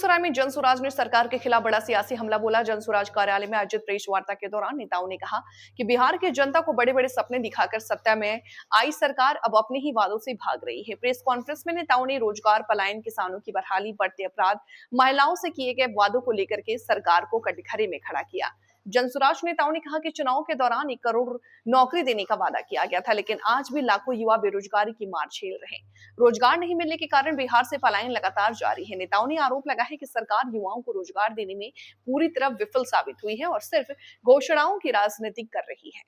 बेगूसराय में जनसुराज ने सरकार के खिलाफ बड़ा सियासी हमला बोला। जनसुराज कार्यालय में आयोजित प्रेस वार्ता के दौरान नेताओं ने कहा कि बिहार की जनता को बड़े बड़े सपने दिखाकर सत्ता में आई सरकार अब अपने ही वादों से भाग रही है। प्रेस कॉन्फ्रेंस में नेताओं ने रोजगार पलायन, किसानों की बदहाली, बढ़ते अपराध, महिलाओं से किए गए वादों को लेकर के सरकार को कटघरे में खड़ा किया। जनसुराज नेताओं ने कहा कि चुनाव के दौरान 1 करोड़ नौकरी देने का वादा किया गया था, लेकिन आज भी लाखों युवा बेरोजगारी की मार झेल रहे हैं। रोजगार नहीं मिलने के कारण बिहार से पलायन लगातार जारी है। नेताओं ने आरोप लगाया कि सरकार युवाओं को रोजगार देने में पूरी तरह विफल साबित हुई है और सिर्फ घोषणाओं की राजनीति कर रही है।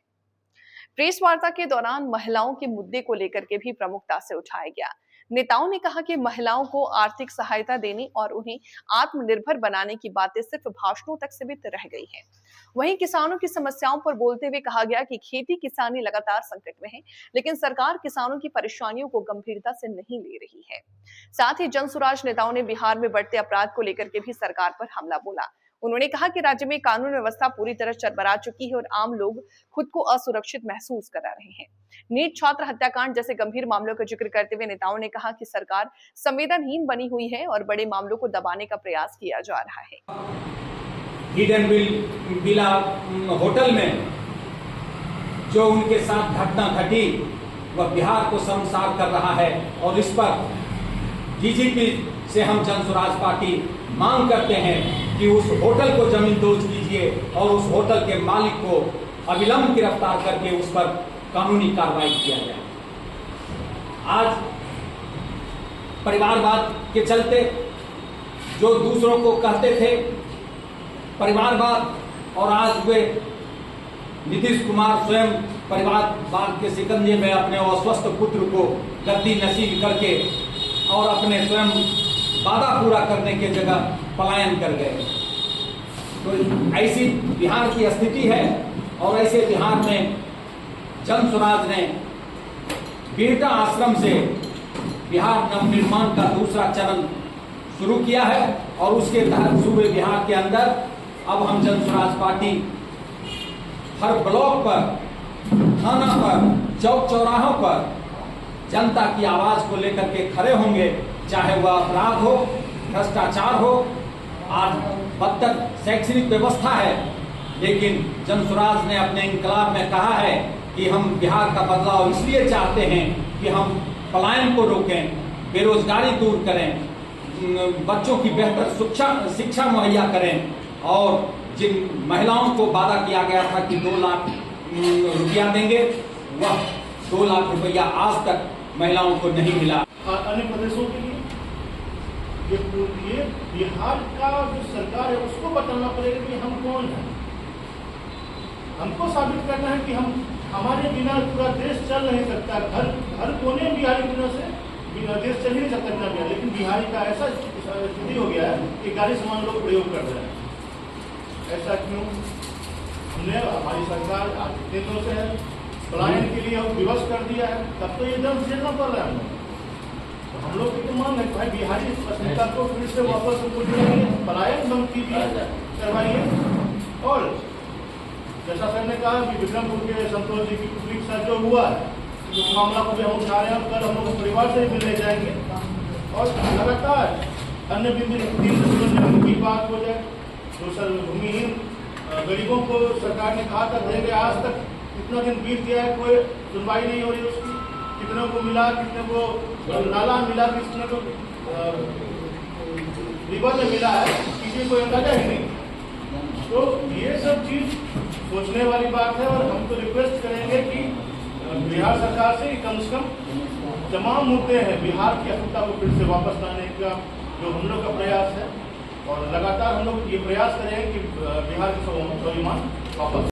प्रेस वार्ता के दौरान महिलाओं के मुद्दे को लेकर के भी प्रमुखता से उठाया गया। नेताओं ने कहा कि महिलाओं को आर्थिक सहायता देने और उन्हें आत्मनिर्भर बनाने की बातें सिर्फ भाषणों तक सीमित रह गई हैं। वहीं किसानों की समस्याओं पर बोलते हुए कहा गया कि खेती किसानी लगातार संकट में है, लेकिन सरकार किसानों की परेशानियों को गंभीरता से नहीं ले रही है। साथ ही जनसुराज नेताओं ने बिहार में बढ़ते अपराध को लेकर के भी सरकार पर हमला बोला। उन्होंने कहा कि राज्य में कानून व्यवस्था पूरी तरह चरमरा चुकी है और आम लोग खुद को असुरक्षित महसूस करा रहे हैं। नीट छात्र हत्याकांड जैसे गंभीर मामलों का जिक्र करते हुए नेताओं ने कहा कि सरकार संवेदनहीन बनी हुई है और बड़े मामलों को दबाने का प्रयास किया जा रहा है। हिडन बिला होटल में जो उनके साथ घटना घटी वह बिहार को शर्मसार कर रहा है और इस पर डीजीपी से हम जनसुराज पार्टी मांग करते हैं कि उस होटल को जमींदोज कीजिए और उस होटल के मालिक को अविलंब गिरफ्तार करके उस पर कानूनी कार्रवाई किया जाए। आज परिवारवाद के चलते जो दूसरों को कहते थे परिवारवाद, और आज वे नीतीश कुमार स्वयं परिवारवाद के शिकंजे में अपने अस्वस्थ पुत्र को गद्दी नसीब करके और अपने स्वयं वादा पूरा करने के जगह पलायन कर गए। तो ऐसी बिहार की स्थिति है और ऐसे बिहार में जनसुराज ने बिरटा आश्रम से बिहार नवनिर्माण का दूसरा चरण शुरू किया है और उसके तहत सूबे बिहार के अंदर अब हम जनसुराज पार्टी हर ब्लॉक पर, थाना पर, चौक चौराहों पर जनता की आवाज को लेकर के खड़े होंगे, चाहे वह अपराध हो, भ्रष्टाचार हो। आज बदतर शैक्षणिक व्यवस्था है, लेकिन जनसुराज ने अपने इंकलाब में कहा है कि हम बिहार का बदलाव इसलिए चाहते हैं कि हम पलायन को रोकें, बेरोजगारी दूर करें, बच्चों की बेहतर शिक्षा मुहैया करें और जिन महिलाओं को वादा किया गया था कि 2 लाख रुपया देंगे, वह 2 लाख रुपया आज तक महिलाओं को नहीं मिला। अन्य प्रदेशों के लिए ये बिहार का जो सरकार है उसको बताना पड़ेगा कि हम कौन हैं। हमको साबित करना है कि हमारे बिना पूरा देश चल नहीं सकता। हर कोने बिहारी बिना से देश चल ही नहीं सकता बिना बिहार। लेकिन बिहारी का ऐसा स्थिति हो गया है कि गाड़ी सामान लोग प्रयोग कर रहे हैं। ऐसा क्यों? हमने हमारी सरकार आज इतने दिनों से है, पलायन के लिए विवश कर दिया है, तब तो ये दर्द झेलना पड़ रहा है। तो हम लोग की तो मांग है भाई बिहारी अस्मिता को फिर से वापस उनको पलायन बंद कीजिए, करवाइए। और जैसा सर ने कहा कि विक्रमपुर के संतोष जी की पुत्री के साथ जो हुआ है, तो मामला को भी हम उठा रहे हैं। कल हम लोग परिवार से मिलने जाएंगे और लगातार अन्य बिंदु की बात हो जाए। तो सर भूमिहीन गरीबों को सरकार ने कहा था देंगे, आज तक कितना दिन बीत गया है, कोई सुनवाई नहीं हो रही उसकी। कितने को मिला, कितने को नाला मिला, कितने को रिवर में मिला है, किसी को अंदाजा ही नहीं। तो ये सब चीज सोचने वाली बात है और हम तो रिक्वेस्ट करेंगे कि बिहार सरकार से कम तमाम मुद्दे हैं बिहार की अस्मिता को फिर से वापस लाने का जो हम लोग का प्रयास है और लगातार हम लोग ये प्रयास करें कि बिहार के स्वाभिमान वापस